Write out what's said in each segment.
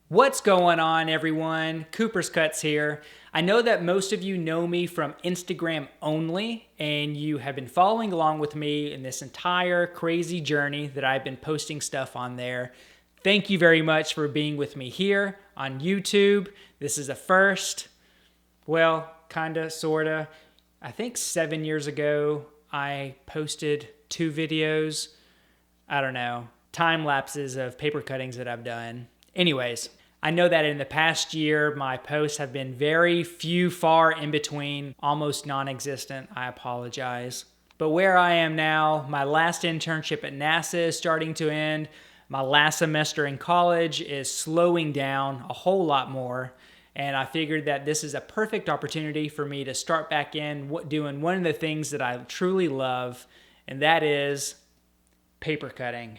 What's going on, everyone? Cooper's Cuts here. I know that most of you know me from Instagram only, and you have been following along with me in this entire crazy journey that I've been posting stuff on there. Thank you very much for being with me here on YouTube. This is a first, well, kinda, sorta. I think 7 years ago, I posted 2 videos. I don't know, time lapses of paper cuttings that I've done. Anyways, I know that in the past year, my posts have been very few, far in between, almost non-existent. I apologize. But where I am now, my last internship at NASA is starting to end. My last semester in college is slowing down a whole lot more. And I figured that this is a perfect opportunity for me to start back in doing one of the things that I truly love, and that is paper cutting.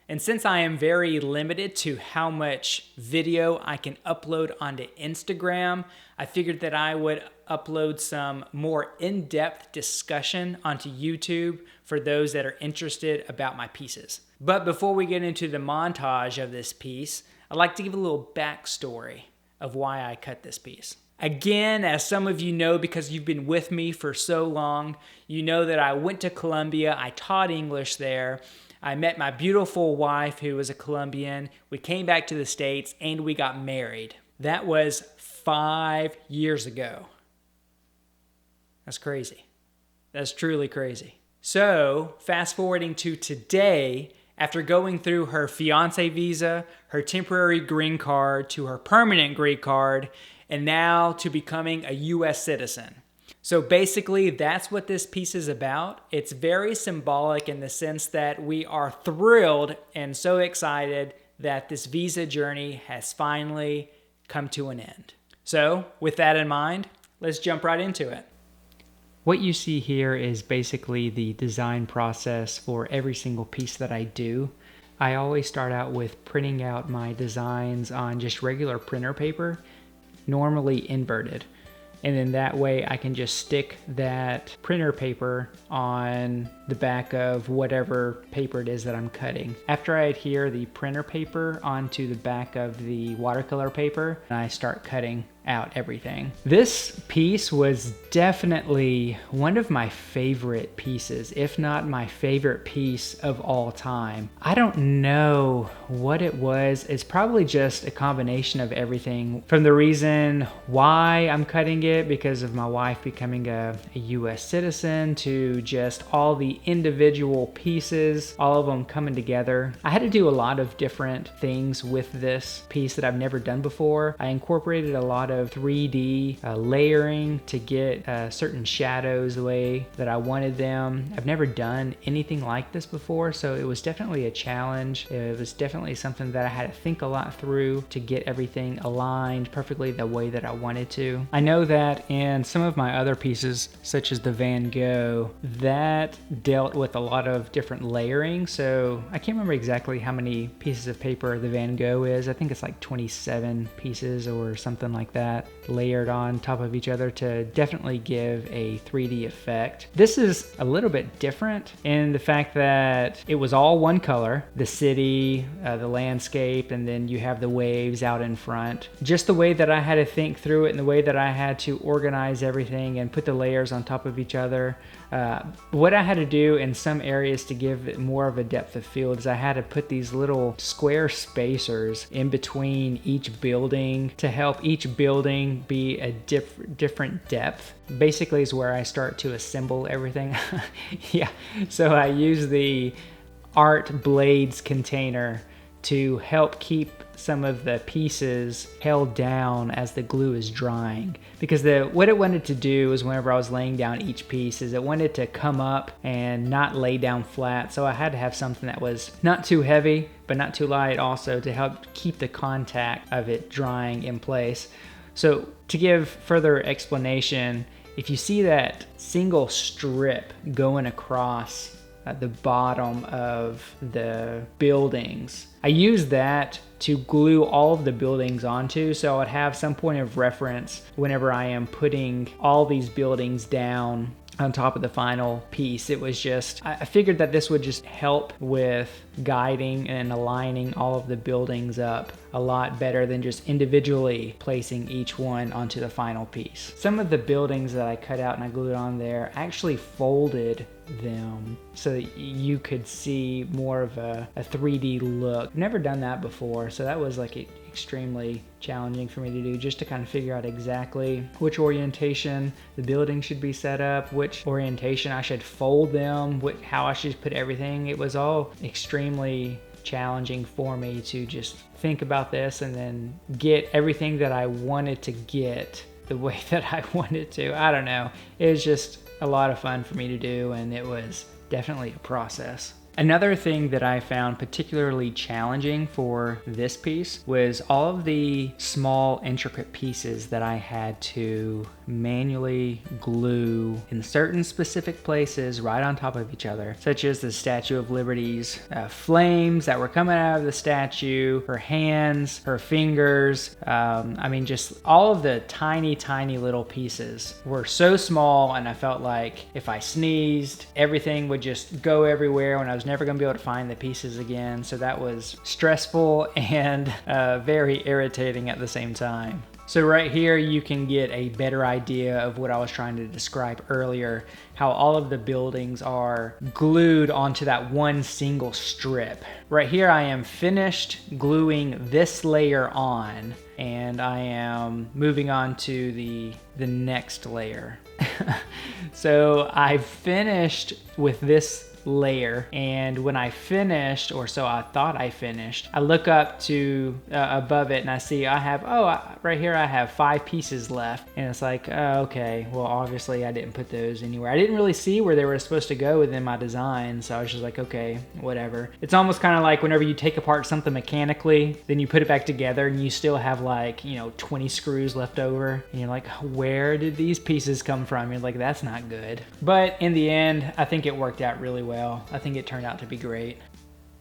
And since I am very limited to how much video I can upload onto Instagram, I figured that I would upload some more in-depth discussion onto YouTube for those that are interested about my pieces. But before we get into the montage of this piece, I'd like to give a little backstory of why I cut this piece. Again, as some of you know, because you've been with me for so long, you know that I went to Columbia, I taught English there, I met my beautiful wife who was a Colombian. We came back to the States and we got married. That was 5 years ago. That's crazy. That's truly crazy. So fast forwarding to today, after going through her fiance visa, her temporary green card to her permanent green card, and now to becoming a US citizen. So basically, that's what this piece is about. It's very symbolic in the sense that we are thrilled and so excited that this visa journey has finally come to an end. So with that in mind, let's jump right into it. What you see here is basically the design process for every single piece that I do. I always start out with printing out my designs on just regular printer paper, normally inverted. And then that way I can just stick that printer paper on the back of whatever paper it is that I'm cutting. After I adhere the printer paper onto the back of the watercolor paper, I start cutting out everything. This piece was definitely one of my favorite pieces, if not my favorite piece of all time. I don't know what it was. It's probably just a combination of everything, from the reason why I'm cutting it because of my wife becoming a US citizen, to just all the individual pieces, all of them coming together. I had to do a lot of different things with this piece that I've never done before. I incorporated a lot of 3D layering to get certain shadows the way that I wanted them. I've never done anything like this before, so it was definitely a challenge. It was definitely something that I had to think a lot through to get everything aligned perfectly the way that I wanted to. I know that in some of my other pieces, such as the Van Gogh, that dealt with a lot of different layering, so I can't remember exactly how many pieces of paper the Van Gogh is. I think it's like 27 pieces or something like that, layered on top of each other to definitely give a 3D effect. This is a little bit different in the fact that it was all one color, the city, the landscape, and then you have the waves out in front. Just the way that I had to think through it and the way that I had to organize everything and put the layers on top of each other. What I had to do in some areas to give it more of a depth of field is I had to put these little square spacers in between each building to help each building be a different depth. Basically is where I start to assemble everything. Yeah, so I use the Art Blades container to help keep some of the pieces held down as the glue is drying. Because what it wanted to do is whenever I was laying down each piece is it wanted to come up and not lay down flat. So I had to have something that was not too heavy, but not too light also to help keep the contact of it drying in place. So to give further explanation, if you see that single strip going across at the bottom of the buildings, I use that to glue all of the buildings onto, so I'd have some point of reference whenever I am putting all these buildings down on top of the final piece. It was just, I figured that this would just help with guiding and aligning all of the buildings up a lot better than just individually placing each one onto the final piece. Some of the buildings that I cut out and I glued on there actually folded them so that you could see more of a 3D look. I've never done that before, so that was like extremely challenging for me to do, just to kind of figure out exactly which orientation the building should be set up, which orientation I should fold them, how I should put everything. It was all extremely challenging for me to just think about this and then get everything that I wanted to get the way that I wanted to. I don't know. It was just a lot of fun for me to do, and it was definitely a process. Another thing that I found particularly challenging for this piece was all of the small intricate pieces that I had to manually glue in certain specific places right on top of each other, such as the Statue of Liberty's flames that were coming out of the statue, her hands, her fingers. I mean, just all of the tiny little pieces were so small, and I felt like if I sneezed, everything would just go everywhere when I was never going to be able to find the pieces again. So that was stressful and very irritating at the same time. So right here you can get a better idea of what I was trying to describe earlier, how all of the buildings are glued onto that one single strip. Right here I am finished gluing this layer on, and I am moving on to the next layer. So I finished with this layer, and when I finished, or so I thought I finished, I look up to above it and I see I have, right here I have 5 pieces left, and it's like, okay, well obviously I didn't put those anywhere. I didn't really see where they were supposed to go within my design, so I was just like, okay, whatever. It's almost kind of like whenever you take apart something mechanically, then you put it back together and you still have like, 20 screws left over, and you're like, where did these pieces come from? You're like, that's not good. But in the end, I think it worked out really well. I think it turned out to be great.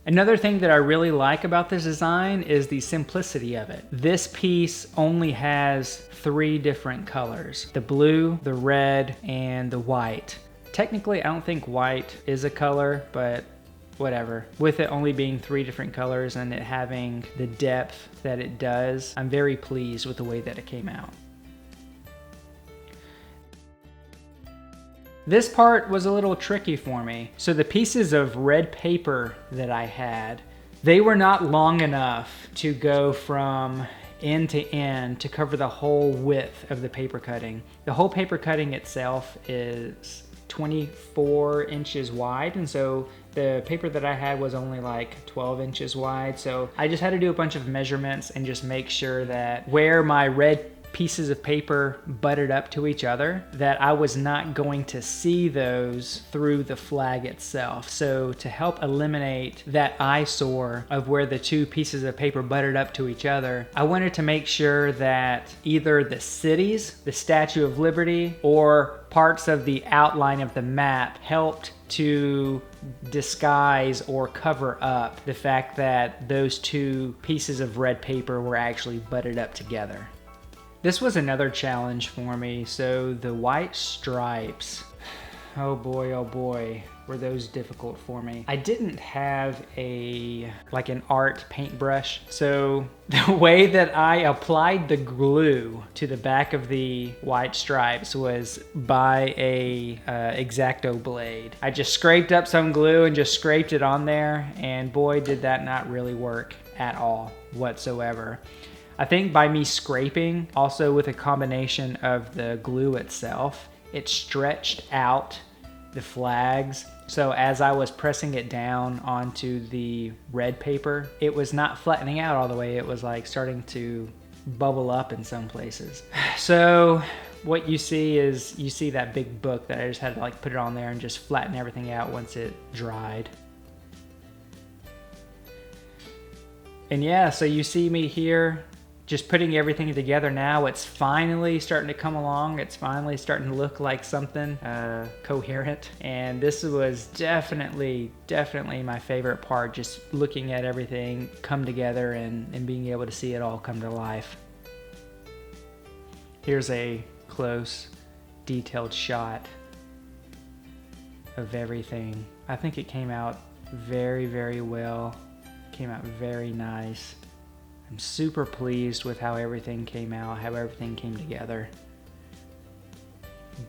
Another thing that I really like about this design is the simplicity of it. This piece only has 3 different colors: the blue, the red, and the white. Technically, I don't think white is a color, but whatever. With it only being 3 different colors and it having the depth that it does, I'm very pleased with the way that it came out. This part was a little tricky for me. So the pieces of red paper that I had, they were not long enough to go from end to end to cover the whole width of the paper cutting. The whole paper cutting itself is 24 inches wide, and so the paper that I had was only like 12 inches wide. So I just had to do a bunch of measurements and just make sure that where my red pieces of paper butted up to each other, that I was not going to see those through the flag itself. So to help eliminate that eyesore of where the 2 pieces of paper butted up to each other, I wanted to make sure that either the cities, the Statue of Liberty, or parts of the outline of the map helped to disguise or cover up the fact that those 2 pieces of red paper were actually butted up together. This was another challenge for me. So the white stripes, oh boy, were those difficult for me. I didn't have like an art paintbrush. So the way that I applied the glue to the back of the white stripes was by a X-Acto blade. I just scraped up some glue and just scraped it on there, and boy, did that not really work at all whatsoever. I think by me scraping, also with a combination of the glue itself, it stretched out the flags. So as I was pressing it down onto the red paper, it was not flattening out all the way. It was like starting to bubble up in some places. So what you see is, you see that big book that I just had to like put it on there and just flatten everything out once it dried. And yeah, so you see me here just putting everything together now. It's finally starting to come along. It's finally starting to look like something coherent. And this was definitely my favorite part, just looking at everything come together and being able to see it all come to life. Here's a close, detailed shot of everything. I think it came out very, very well. Came out very nice. I'm super pleased with how everything came out, how everything came together.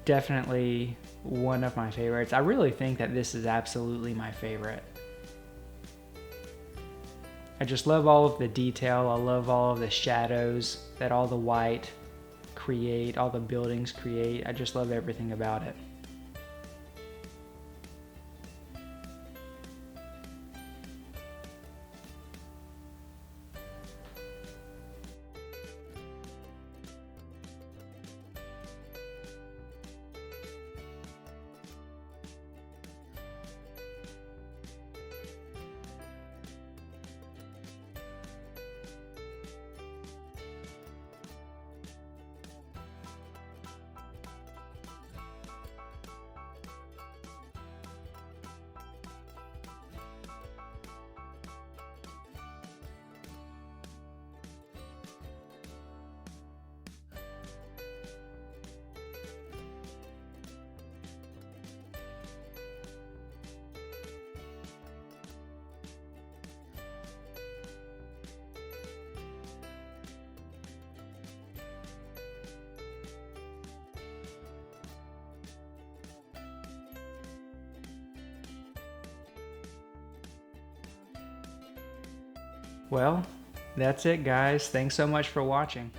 Definitely one of my favorites. I really think that this is absolutely my favorite. I just love all of the detail. I love all of the shadows that all the white create, all the buildings create. I just love everything about it. Well, that's it, guys. Thanks so much for watching.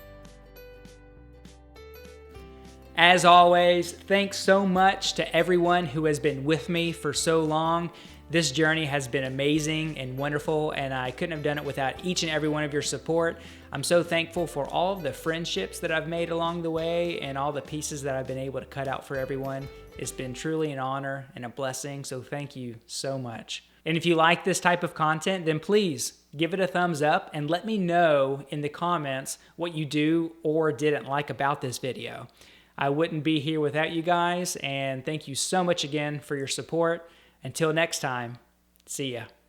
As always, thanks so much to everyone who has been with me for so long. This journey has been amazing and wonderful, and I couldn't have done it without each and every one of your support. I'm so thankful for all of the friendships that I've made along the way and all the pieces that I've been able to cut out for everyone. It's been truly an honor and a blessing, so thank you so much. And if you like this type of content, then please give it a thumbs up and let me know in the comments what you do or didn't like about this video. I wouldn't be here without you guys, and thank you so much again for your support. Until next time, see ya.